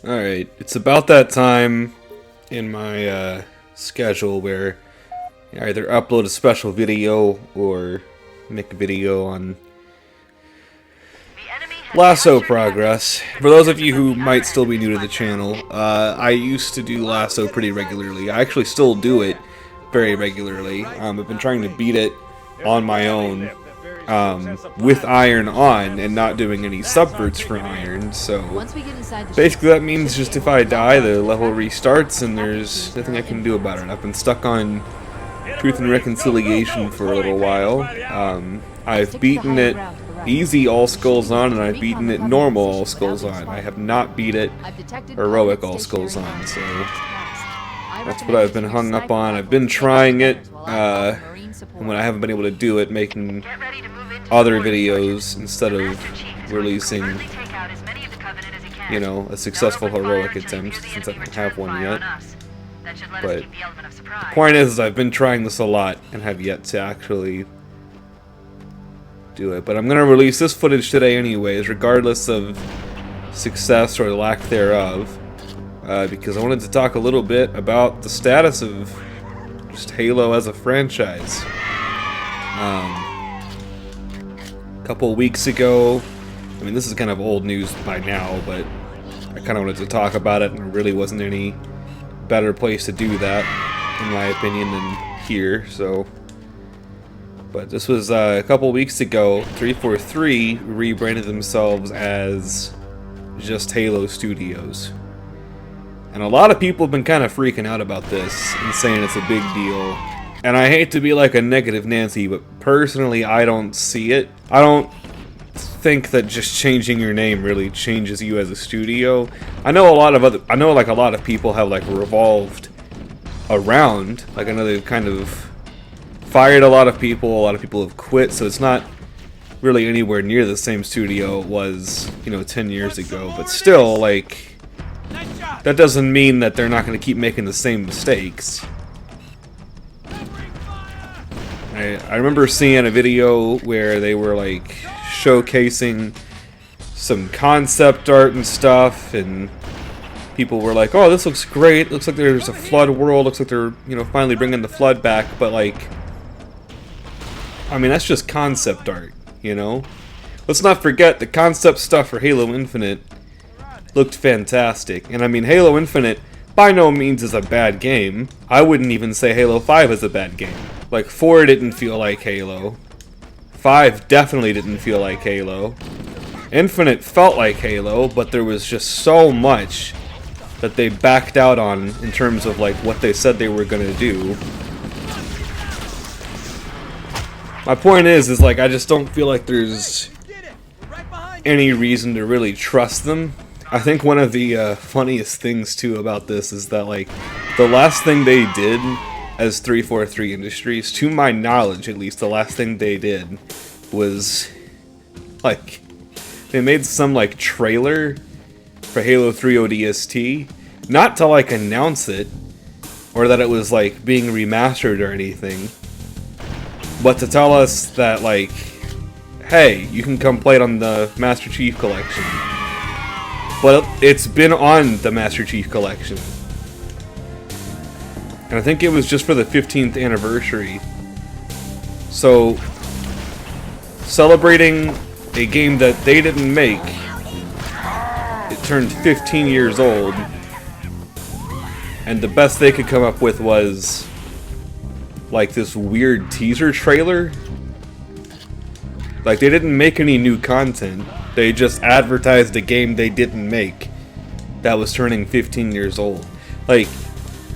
Alright, it's about that time in my schedule where I either upload a special video or make a video on Lasso progress. For those of you who might still be new to the channel, I used to do Lasso pretty regularly. I actually still do it very regularly. I've been trying to beat it on my own with Iron on and not doing any subverts for Iron, so basically that means just if I die, the level restarts and there's nothing I can do about it. I've been stuck on Truth and Reconciliation for a little while. I've beaten it easy all skulls on, and I've beaten it normal all skulls on. I have not beat it heroic all skulls on, so that's what I've been hung up on. I've been trying it, and when I haven't been able to do it, making other videos instead of releasing, you know, a successful heroic attempt, since I don't have one yet. But the point is, I've been trying this a lot and have yet to actually do it. But I'm going to release this footage today anyways, regardless of success or lack thereof, because I wanted to talk a little bit about the status of just Halo as a franchise. A couple weeks ago, I mean, this is kind of old news by now, but I kind of wanted to talk about it, and there really wasn't any better place to do that, in my opinion, than here, so. But this was a couple weeks ago. 343 rebranded themselves as just Halo Studios. And a lot of people have been kind of freaking out about this and saying it's a big deal. And I hate to be like a negative Nancy, but personally I don't see it. I don't think that just changing your name really changes you as a studio. I know like a lot of people have like revolved around. Like I know they've kind of fired a lot of people have quit, so it's not really anywhere near the same studio it was, you know, 10 years ago, but still, like, that doesn't mean that they're not going to keep making the same mistakes. I remember seeing a video where they were, like, showcasing some concept art and stuff, and people were like, oh, this looks great, looks like there's a flood world, looks like they're, you know, finally bringing the flood back, but, like, I mean, that's just concept art, you know? Let's not forget the concept stuff for Halo Infinite looked fantastic. And I mean, Halo Infinite by no means is a bad game. I wouldn't even say Halo 5 is a bad game. Like, 4 didn't feel like Halo. 5 definitely didn't feel like Halo. Infinite felt like Halo, but there was just so much that they backed out on in terms of, like, what they said they were gonna do. My point is like, I just don't feel like there's any reason to really trust them. I think one of the funniest things, too, about this is that, like, the last thing they did as 343 Industries, to my knowledge at least, the last thing they did was, like, they made some, like, trailer for Halo 3 ODST, not to, like, announce it, or that it was, like, being remastered or anything, but to tell us that, like, hey, you can come play it on the Master Chief Collection. But it's been on the Master Chief Collection. And I think it was just for the 15th anniversary. So, celebrating a game that they didn't make, it turned 15 years old, and the best they could come up with was like this weird teaser trailer. Like, they didn't make any new content. They just advertised a game they didn't make that was turning 15 years old. Like,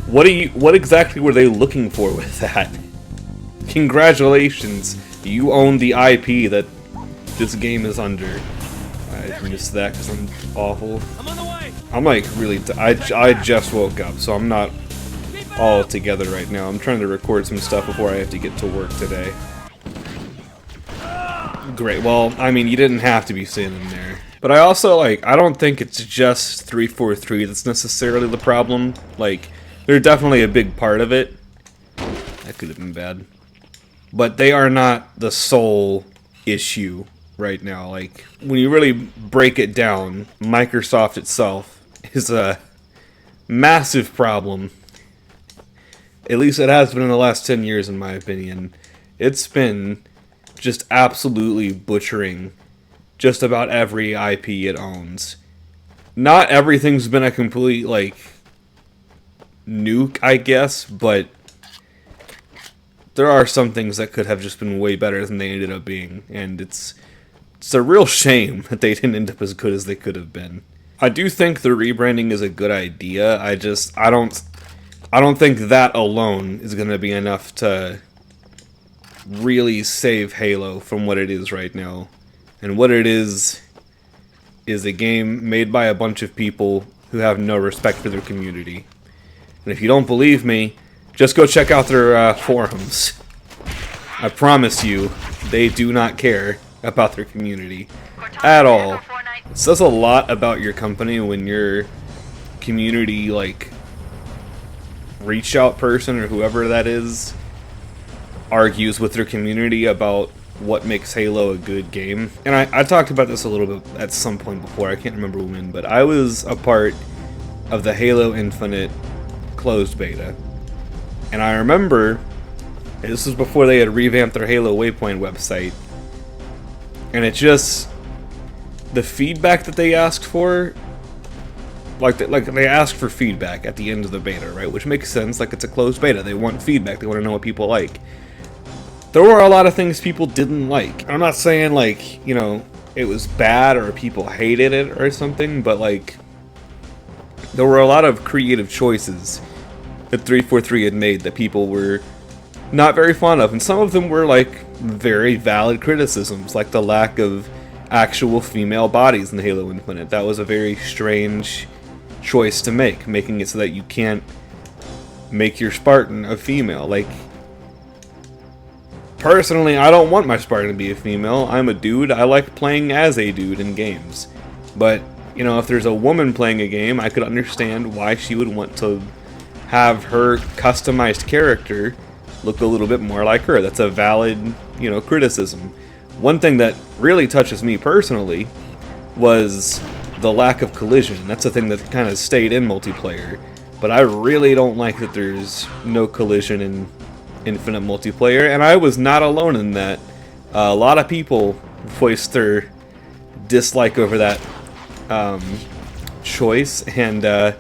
what exactly were they looking for with that? Congratulations, you own the IP that this game is under. I missed that because I'm awful. I'm like really, I just woke up, so I'm not all together right now. I'm trying to record some stuff before I have to get to work today. Great, well, I mean, you didn't have to be standing there. But I also, like, I don't think it's just 343 that's necessarily the problem. Like, they're definitely a big part of it. That could have been bad. But they are not the sole issue right now. Like, when you really break it down, Microsoft itself is a massive problem. At least it has been in the last 10 years, in my opinion. It's been just absolutely butchering just about every IP it owns. Not everything's been a complete, like, nuke, I guess, but there are some things that could have just been way better than they ended up being, and it's a real shame that they didn't end up as good as they could have been. I do think the rebranding is a good idea. I don't think that alone is going to be enough to really save Halo from what it is right now. And what it is a game made by a bunch of people who have no respect for their community. And if you don't believe me, just go check out their forums. I promise you, they do not care about their community at all. It says a lot about your company when your community, like, reach out person or whoever that is argues with their community about what makes Halo a good game. And I talked about this a little bit at some point before, I can't remember when, but I was a part of the Halo Infinite closed beta. And I remember, this was before they had revamped their Halo Waypoint website, and it just, the feedback that they asked for, like they asked for feedback at the end of the beta, right? Which makes sense, like it's a closed beta, they want feedback, they want to know what people like. There were a lot of things people didn't like. I'm not saying, like, you know, it was bad or people hated it or something, but, like, there were a lot of creative choices that 343 had made that people were not very fond of, and some of them were, like, very valid criticisms, like the lack of actual female bodies in Halo Infinite. That was a very strange choice to make, making it so that you can't make your Spartan a female. Like, personally, I don't want my Spartan to be a female. I'm a dude. I like playing as a dude in games. But, you know, if there's a woman playing a game, I could understand why she would want to have her customized character look a little bit more like her. That's a valid, you know, criticism. One thing that really touches me personally was the lack of collision. That's a thing that kind of stayed in multiplayer. But I really don't like that there's no collision in Infinite multiplayer, and I was not alone in that. A lot of people voiced their dislike over that choice, and a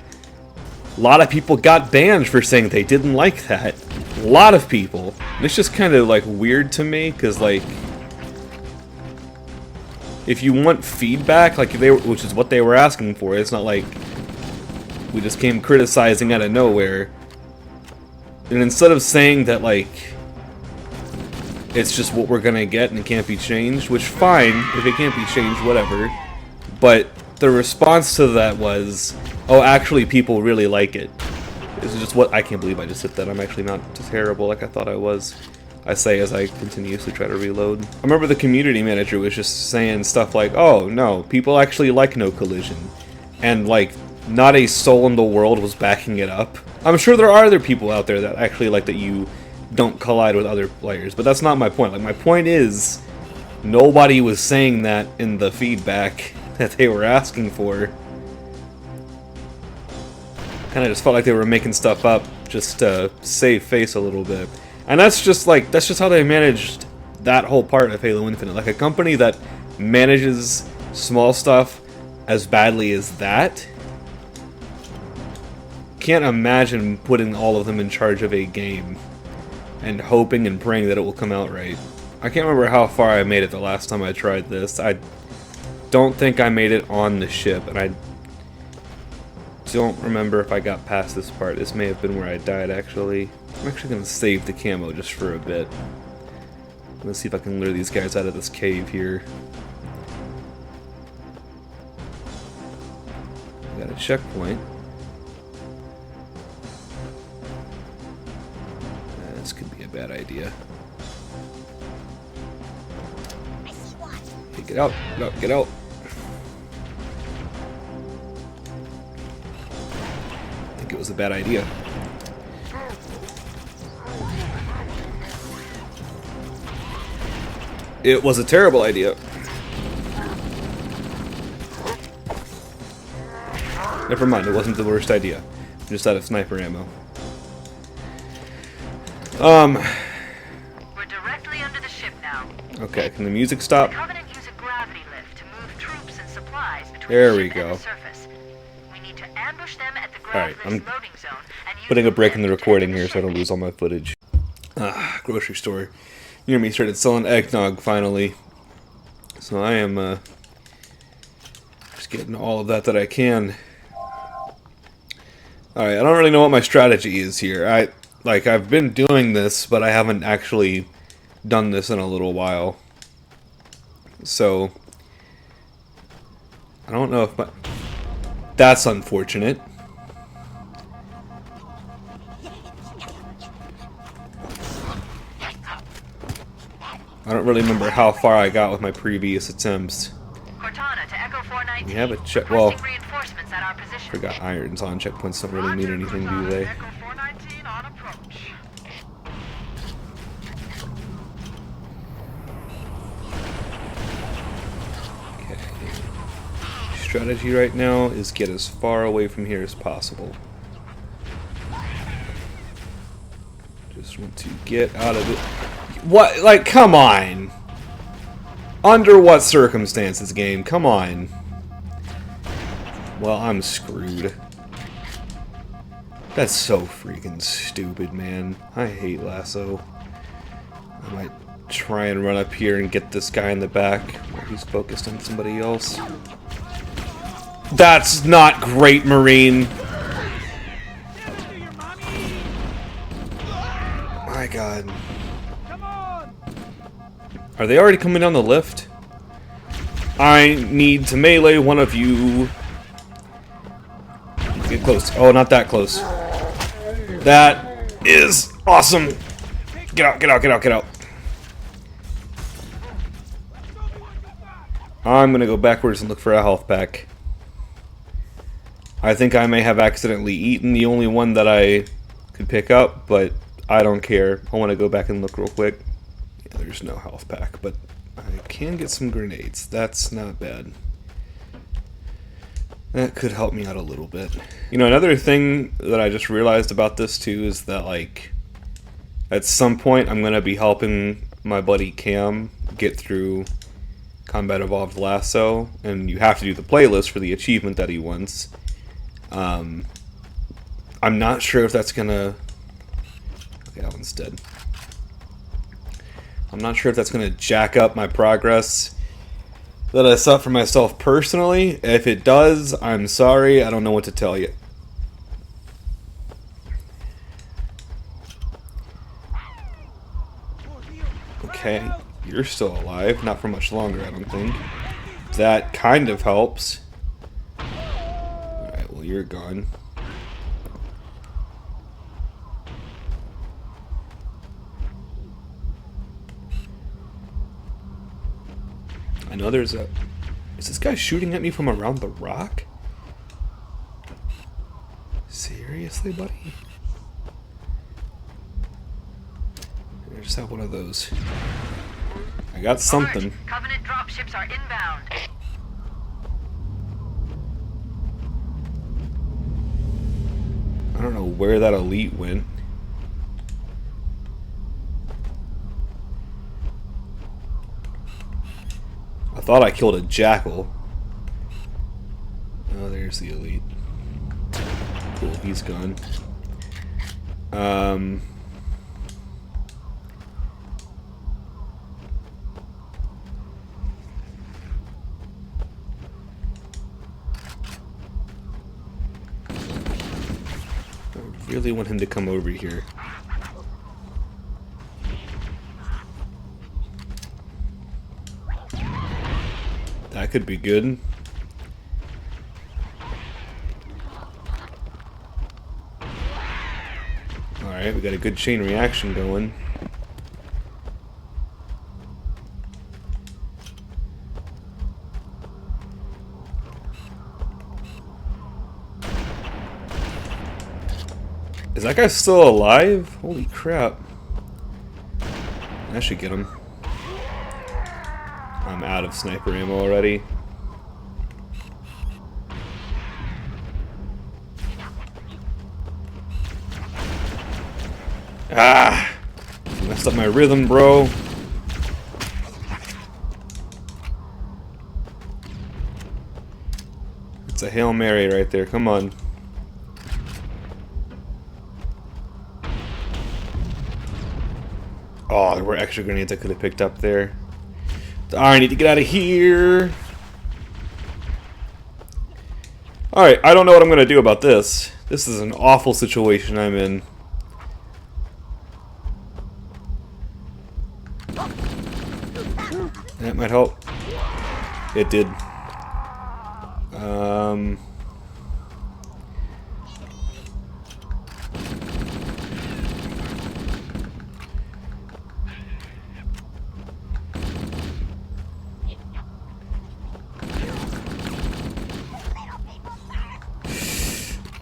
lot of people got banned for saying they didn't like that. A lot of people. And it's just kind of, like, weird to me, because, like, if you want feedback, like, which is what they were asking for, it's not like we just came criticizing out of nowhere. And instead of saying that, like, it's just what we're gonna get and it can't be changed, which, fine, if it can't be changed, whatever. But the response to that was, oh, actually, people really like it. This is just what, I can't believe I just said that. I'm actually not terrible like I thought I was. I say as I continuously try to reload. I remember the community manager was just saying stuff like, oh, no, people actually like no collision. And, like, not a soul in the world was backing it up. I'm sure there are other people out there that actually like that you don't collide with other players, but that's not my point. Like, my point is, nobody was saying that in the feedback that they were asking for. Kind of just felt like they were making stuff up just to save face a little bit. And that's just how they managed that whole part of Halo Infinite. Like, a company that manages small stuff as badly as that, can't imagine putting all of them in charge of a game and hoping and praying that it will come out right. I can't remember how far I made it the last time I tried this. I don't think I made it on the ship, and I don't remember if I got past this part. This may have been where I died, actually. I'm actually going to save the camo just for a bit. Let's see if I can lure these guys out of this cave here. Got a checkpoint. This could be a bad idea. Hey, get out! Get out! Get out! I think it was a bad idea. It was a terrible idea. Never mind, it wasn't the worst idea. I'm just out of sniper ammo. We're directly under the ship now. Okay, can the music stop? The Covenant use a gravity lift to move troops and supplies between There the we ship and go. the surface. We need to ambush them at the Alright, grav I'm lift's loading zone and use putting a break in the lift to recording enter here the so I don't ship. lose all my footage. Grocery store near me started selling eggnog finally. So I am just getting all of that I can. Alright, I don't really know what my strategy is here. I've been doing this, but I haven't actually done this in a little while. So I don't know if my... That's unfortunate. I don't really remember how far I got with my previous attempts. Cortana to Echo 419. We have a check. Well, Requesting reinforcements at our position. forgot irons on checkpoints don't really mean anything, do they? Echo 419 on approach. Okay. Strategy right now is get as far away from here as possible. Just want to get out of it. What? Like, come on! Under what circumstances, game? Come on. Well, I'm screwed. That's so freaking stupid, man. I hate Lasso. I might try and run up here and get this guy in the back while he's focused on somebody else. That's not great, Marine. My God. Are they already coming down the lift? I need to melee one of you. Get close. Oh, not that close. That is awesome. Get out, get out, get out, get out. I'm gonna go backwards and look for a health pack. I think I may have accidentally eaten the only one that I could pick up, but I don't care. I want to go back and look real quick. Yeah, there's no health pack, but I can get some grenades. That's not bad. That could help me out a little bit. You know, another thing that I just realized about this too is that, like, at some point I'm going to be helping my buddy Cam get through Combat Evolved Lasso, and you have to do the playlist for the achievement that he wants. I'm not sure if that's going to... Okay, that one's dead. I'm not sure if that's going to jack up my progress that I set for myself personally. If it does, I'm sorry. I don't know what to tell you. Okay, you're still alive. Not for much longer, I don't think. That kind of helps. Alright, well, you're gone. I know there's a... Is this guy shooting at me from around the rock? Seriously, buddy? I just have one of those. I got something. Alert. Covenant dropships are inbound. I don't know where that elite went. I thought I killed a jackal. Oh, there's the elite. Cool, he's gone. I really want him to come over here. That could be good. Alright, we got a good chain reaction going. Is that guy still alive? Holy crap. I should get him. I'm out of sniper ammo already. Ah! Messed up my rhythm, bro. It's a Hail Mary right there. Come on. Oh, there were extra grenades I could have picked up there. I need to get out of here. Alright, I don't know what I'm going to do about this. This is an awful situation I'm in. That might help. It did.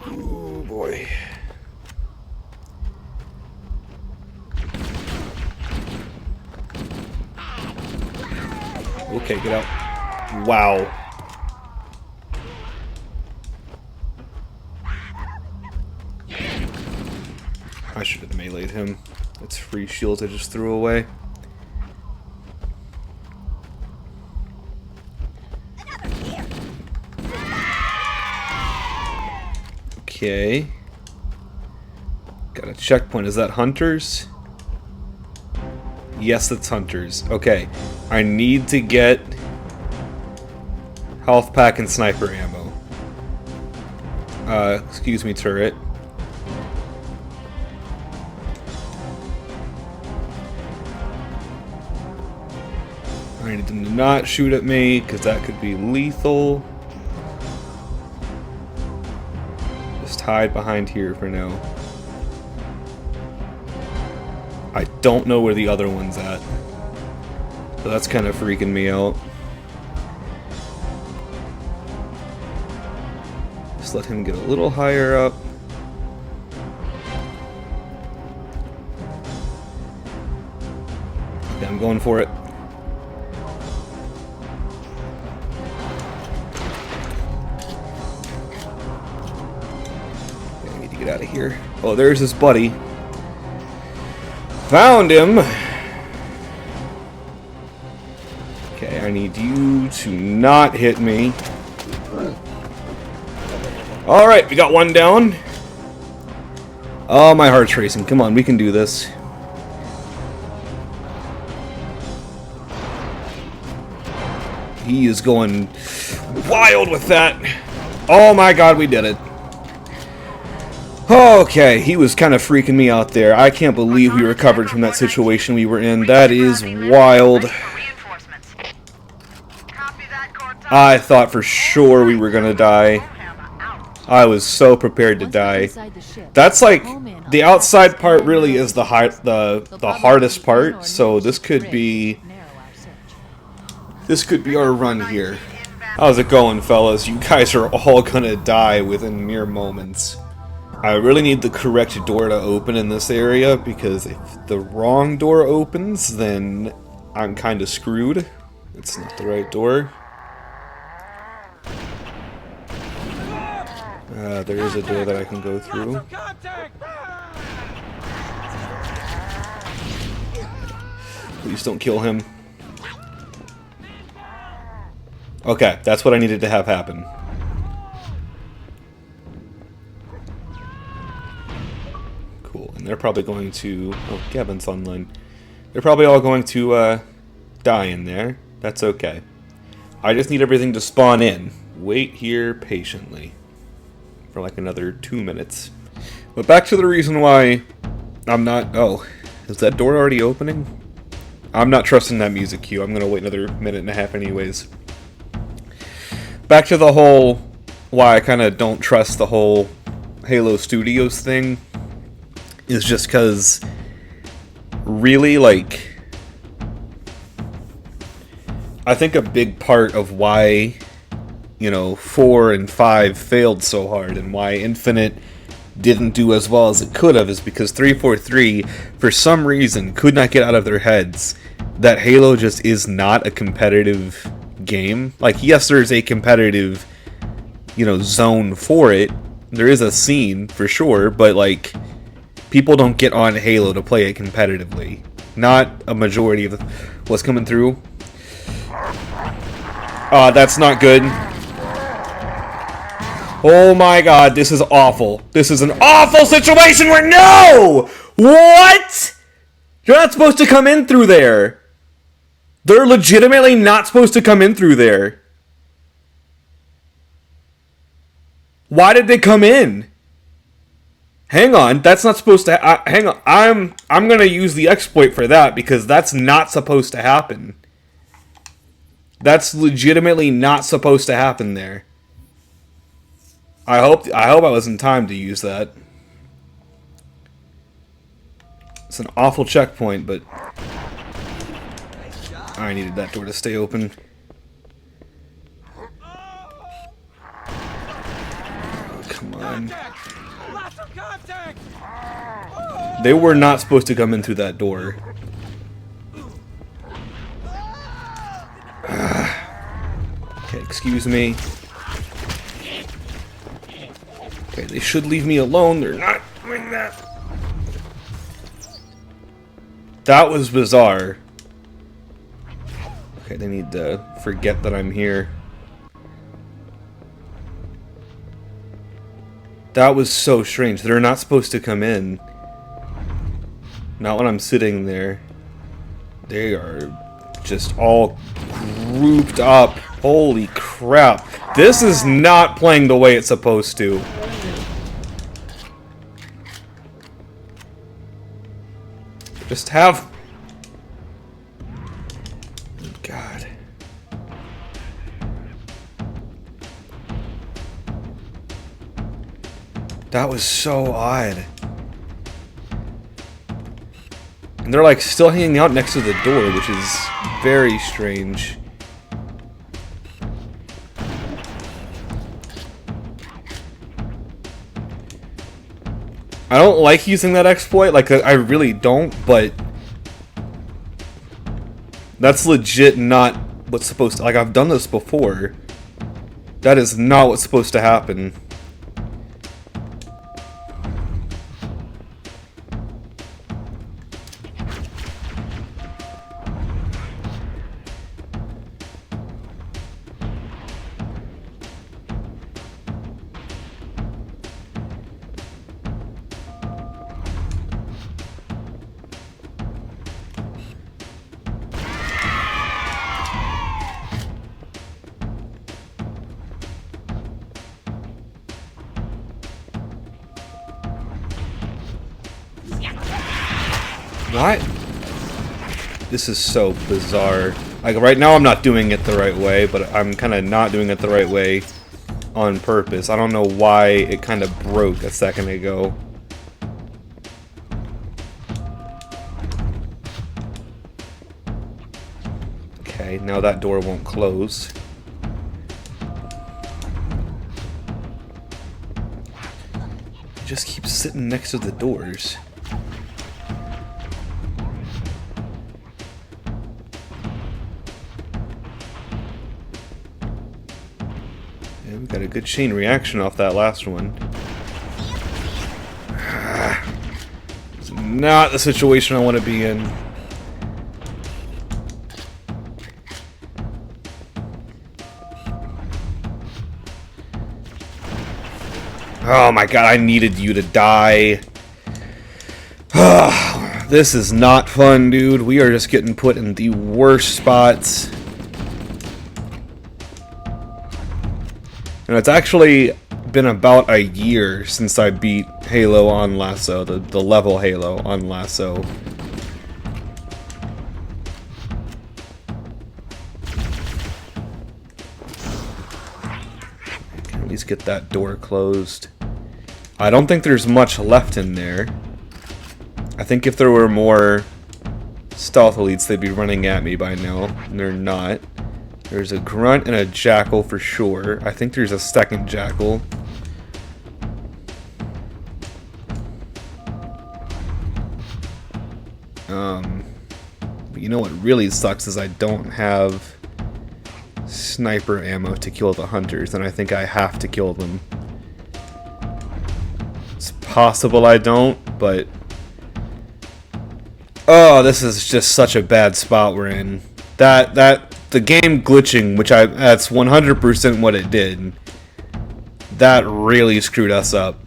Oh boy. Okay, get out. Wow. I should have meleeed him. That's free shields I just threw away. Okay. Got a checkpoint. Is that hunters? Yes, that's hunters. Okay. I need to get health pack and sniper ammo. Excuse me, turret. I need them to not shoot at me, because that could be lethal. Just hide behind here for now. I don't know where the other one's at. So that's kind of freaking me out. Just let him get a little higher up. Okay, I'm going for it. Okay, I need to get out of here. Oh, there's his buddy. Found him! Okay, I need you to not hit me. Alright, we got one down. Oh, my heart's racing. Come on, we can do this. He is going wild with that. Oh my god, we did it. Okay, he was kind of freaking me out there. I can't believe we recovered from that situation we were in. That is wild. I thought for sure we were gonna die. I was so prepared to die. That's like, the outside part really is the hardest part, so this could be our run here. How's it going, fellas? You guys are all gonna die within mere moments. I really need the correct door to open in this area, because if the wrong door opens, then I'm kind of screwed. It's not the right door. There is a door that I can go through. Please don't kill him. Okay, that's what I needed to have happen. Cool, and they're probably going to... Oh, Gavin's online. They're probably all going to die in there. That's okay. I just need everything to spawn in. Wait here patiently for like another 2 minutes. But back to the reason why I'm not... Oh, is that door already opening? I'm not trusting that music cue. I'm going to wait another minute and a half anyways. Back to the whole... Why I kind of don't trust the whole Halo Studios thing is just because really, like, I think a big part of why, you know, 4 and 5 failed so hard and why Infinite didn't do as well as it could have is because 343, for some reason, could not get out of their heads that Halo just is not a competitive game. Like, yes, there's a competitive, you know, zone for it. There is a scene, for sure, but, like, People don't get on Halo to play it competitively. Not a majority of what's coming through. That's not good. Oh my god, this is awful. This is an awful situation where no! What? You're not supposed to come in through there. They're legitimately not supposed to come in through there. Why did they come in? Hang on, that's not supposed to hang on. I'm going to use the exploit for that because that's not supposed to happen. That's legitimately not supposed to happen there. I hope I was in time to use that. It's an awful checkpoint, but I needed that door to stay open. Oh, come on. They were not supposed to come in through that door. Okay, excuse me. Okay, they should leave me alone. They're not doing that. That was bizarre. Okay, they need to forget that I'm here. That was so strange. They're not supposed to come in. Not when I'm sitting there. They are just all grouped up. Holy crap. This is not playing the way it's supposed to. Just have... God. That was so odd. And they're like still hanging out next to the door, which is very strange. I don't like using that exploit, like I really don't, but that's legit not what's supposed to, like I've done this before. That is not what's supposed to happen. What? This is so bizarre. Like, right now I'm not doing it the right way, but I'm kind of not doing it the right way on purpose. I don't know why it kind of broke a second ago. Okay, now that door won't close. It just keeps sitting next to the doors. Yeah, we got a good chain reaction off that last one. It's not the situation I want to be in. Oh my god, I needed you to die. This is not fun, dude. We are just getting put in the worst spots. And it's actually been about a year since I beat Halo on Lasso, the level Halo on Lasso. Can at least get that door closed. I don't think there's much left in there. I think if there were more stealth elites, they'd be running at me by now. And they're not. There's a grunt and a jackal for sure. I think there's a second jackal. But you know what really sucks is I don't have sniper ammo to kill the hunters, and I think I have to kill them. It's possible I don't, but Oh, this is just such a bad spot we're in. The game glitching, that's 100% what it did. That really screwed us up.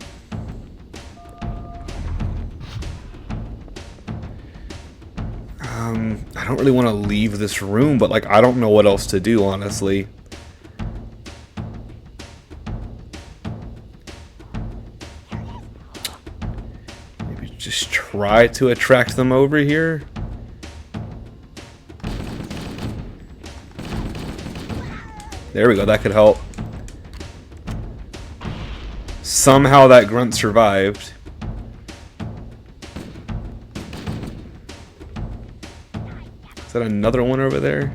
I don't really want to leave this room, but like I don't know what else to do, honestly. Maybe just try to attract them over here. There we go, that could help. Somehow that grunt survived. Is that another one over there?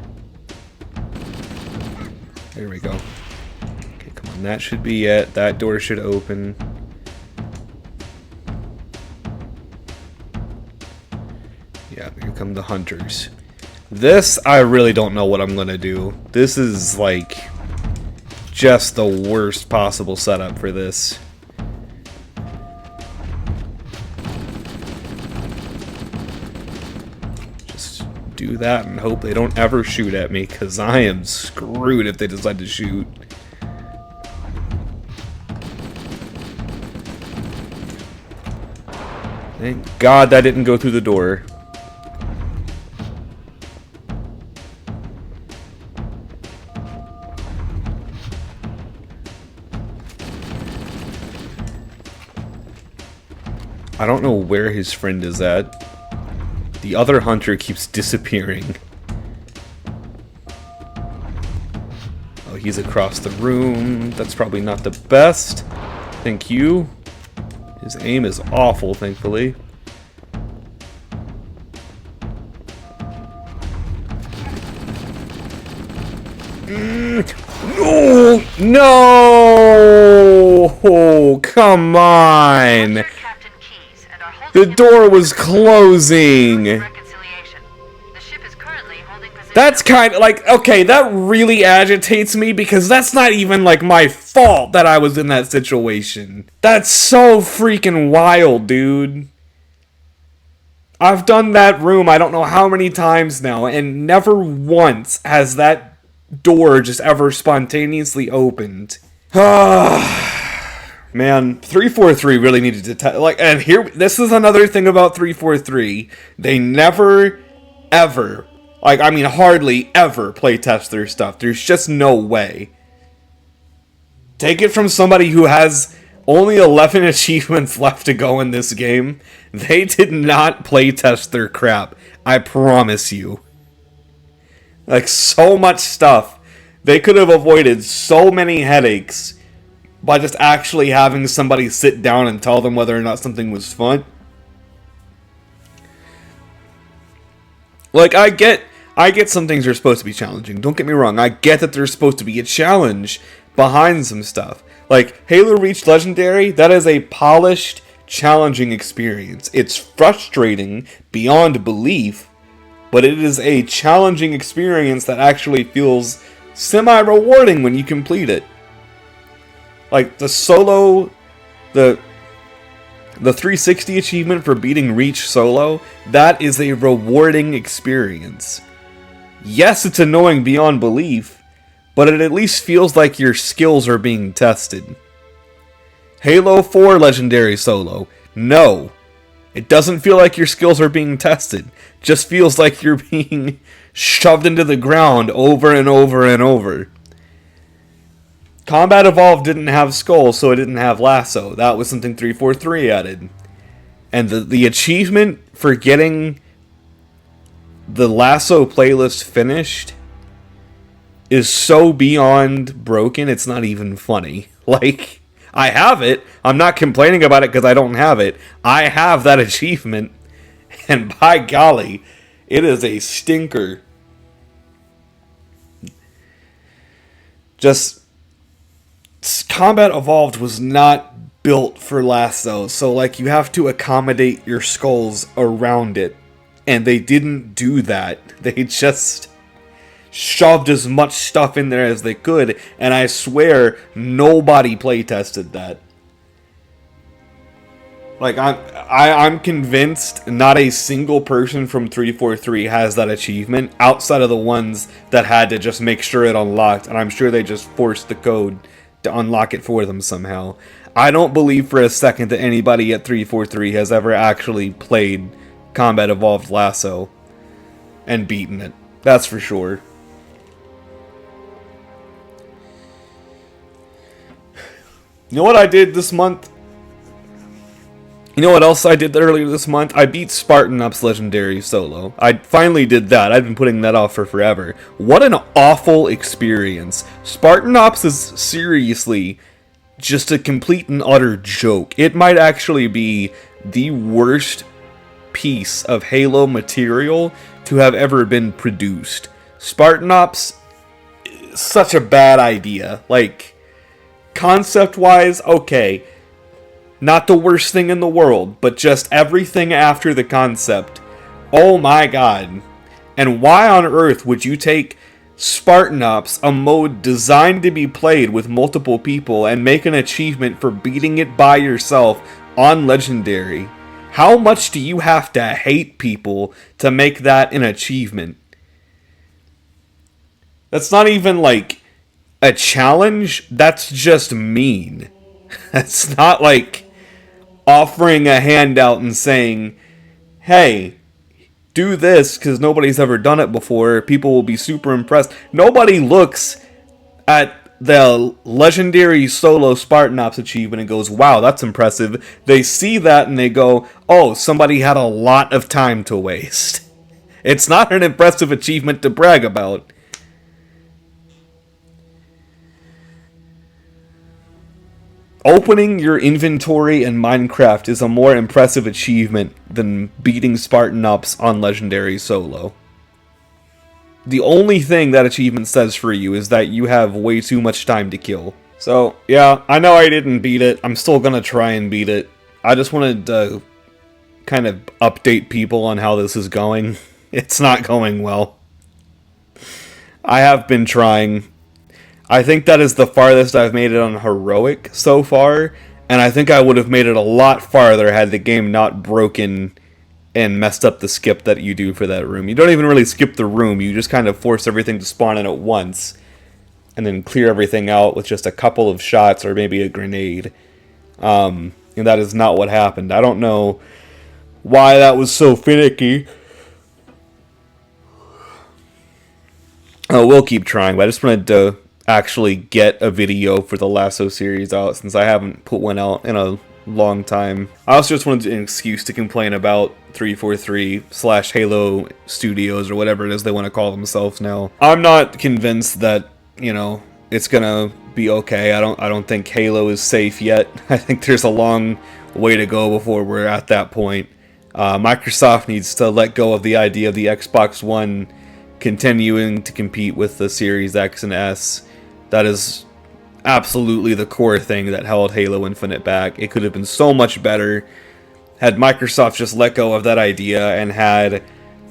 There we go. Okay, come on, that should be it. That door should open. Yeah, here come the hunters. This, I really don't know what I'm gonna do. This is like just the worst possible setup for this. Just do that and hope they don't ever shoot at me, because I am screwed if they decide to shoot. Thank God that didn't go through the door. I don't know where his friend is at. The other hunter keeps disappearing. Oh, he's across the room. That's probably not the best. Thank you. His aim is awful, thankfully. No! No! Oh, come on! The door was closing! That's kind of like, okay, that really agitates me because that's not even like my fault that I was in that situation. That's so freaking wild, dude. I've done that room I don't know how many times now, and never once has that door just ever spontaneously opened. Man, 343 really needed to and here, this is another thing about 343. They never, ever, hardly ever playtest their stuff. There's just no way. Take it from somebody who has only 11 achievements left to go in this game. They did not playtest their crap. I promise you. Like, so much stuff. They could have avoided so many headaches by just actually having somebody sit down and tell them whether or not something was fun. Like, I get some things are supposed to be challenging. Don't get me wrong. I get that there's supposed to be a challenge behind some stuff. Like, Halo Reach Legendary, that is a polished, challenging experience. It's frustrating beyond belief, but it is a challenging experience that actually feels semi-rewarding when you complete it. Like, the 360 achievement for beating Reach solo, that is a rewarding experience. Yes, it's annoying beyond belief, but it at least feels like your skills are being tested. Halo 4 Legendary Solo, no. It doesn't feel like your skills are being tested. It just feels like you're being shoved into the ground over and over and over. Combat Evolved didn't have Skull, so it didn't have Lasso. That was something 343 added. And the achievement for getting the Lasso playlist finished is so beyond broken, it's not even funny. Like, I have it. I'm not complaining about it because I don't have it. I have that achievement. And by golly, it is a stinker. Just, Combat Evolved was not built for Lasso, so like you have to accommodate your skulls around it. And they didn't do that. They just shoved as much stuff in there as they could, and I swear nobody playtested that. Like, I'm convinced not a single person from 343 has that achievement outside of the ones that had to just make sure it unlocked, and I'm sure they just forced the code to unlock it for them somehow. I don't believe for a second that anybody at 343 has ever actually played Combat Evolved Lasso and beaten it. That's for sure. You know what I did this month? You know what else I did earlier this month? I beat Spartan Ops Legendary solo. I finally did that. I've been putting that off for forever. What an awful experience. Spartan Ops is seriously just a complete and utter joke. It might actually be the worst piece of Halo material to have ever been produced. Spartan Ops is such a bad idea. Like, concept-wise, okay, not the worst thing in the world, but just everything after the concept. Oh my god. And why on earth would you take Spartan Ops, a mode designed to be played with multiple people, and make an achievement for beating it by yourself on Legendary? How much do you have to hate people to make that an achievement? That's not even like a challenge, that's just mean. That's not like offering a handout and saying, hey, do this because nobody's ever done it before. People will be super impressed. Nobody looks at the Legendary Solo Spartan Ops achievement and goes, wow, that's impressive. They see that and they go, oh, somebody had a lot of time to waste. It's not an impressive achievement to brag about. Opening your inventory in Minecraft is a more impressive achievement than beating Spartan Ops on Legendary Solo. The only thing that achievement says for you is that you have way too much time to kill. So, yeah, I know I didn't beat it. I'm still gonna try and beat it. I just wanted to kind of update people on how this is going. It's not going well. I have been trying. I think that is the farthest I've made it on Heroic so far, and I think I would have made it a lot farther had the game not broken and messed up the skip that you do for that room. You don't even really skip the room, you just kind of force everything to spawn in at once, and then clear everything out with just a couple of shots or maybe a grenade. And that is not what happened. I don't know why that was so finicky. We'll keep trying, but I just wanted to actually get a video for the Lasso series out since I haven't put one out in a long time. I also just wanted an excuse to complain about 343/Halo Studios or whatever it is they want to call themselves now. I'm not convinced that, you know, it's gonna be okay. I don't think Halo is safe yet. I think there's a long way to go before we're at that point. Microsoft needs to let go of the idea of the Xbox One continuing to compete with the Series X and S. That is absolutely the core thing that held Halo Infinite back. It could have been so much better had Microsoft just let go of that idea and had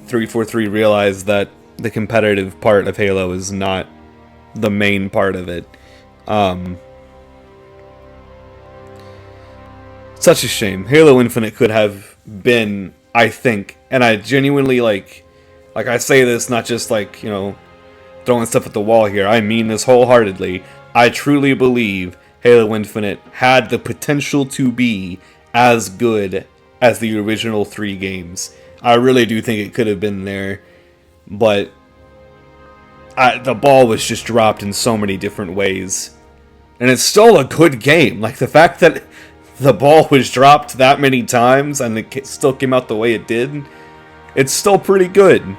343 realize that the competitive part of Halo is not the main part of it. Such a shame. Halo Infinite could have been, I think, and I genuinely like I say this not just like, you know, throwing stuff at the wall here. I mean this wholeheartedly. I truly believe Halo Infinite had the potential to be as good as the original 3 games. I really do think it could have been there, but the ball was just dropped in so many different ways. And it's still a good game. Like, the fact that the ball was dropped that many times and it still came out the way it did, it's still pretty good.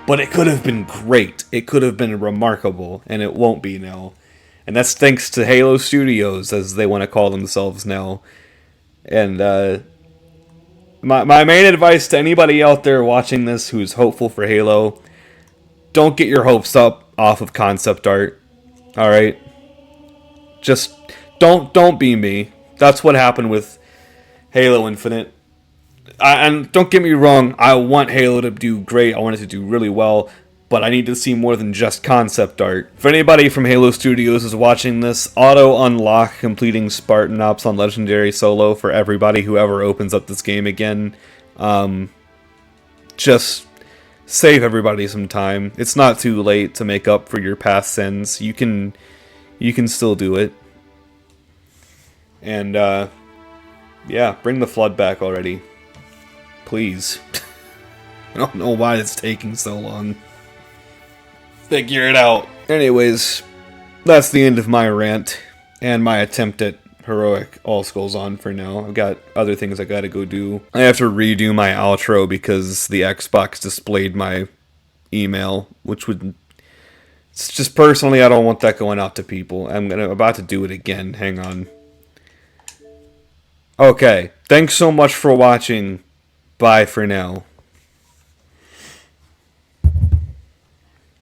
But it could have been great. It could have been remarkable, and it won't be now. And that's thanks to Halo Studios, as they want to call themselves now. And my main advice to anybody out there watching this who's hopeful for Halo, don't get your hopes up off of concept art. Alright? Just don't be me. That's what happened with Halo Infinite. And don't get me wrong, I want Halo to do great. I want it to do really well. but I need to see more than just concept art. If anybody from Halo Studios is watching this, auto-unlock completing Spartan Ops on Legendary Solo for everybody who ever opens up this game again. Just save everybody some time. It's not too late to make up for your past sins. You can still do it. And, yeah, bring the Flood back already. Please. I don't know why it's taking so long. Figure it out. Anyways, that's the end of my rant and my attempt at heroic all skulls on for now. I've got other things I gotta go do. I have to redo my outro because the Xbox displayed my email, which would... It's just personally, I don't want that going out to people. I'm about to do it again. Hang on. Okay, thanks so much for watching. Bye for now.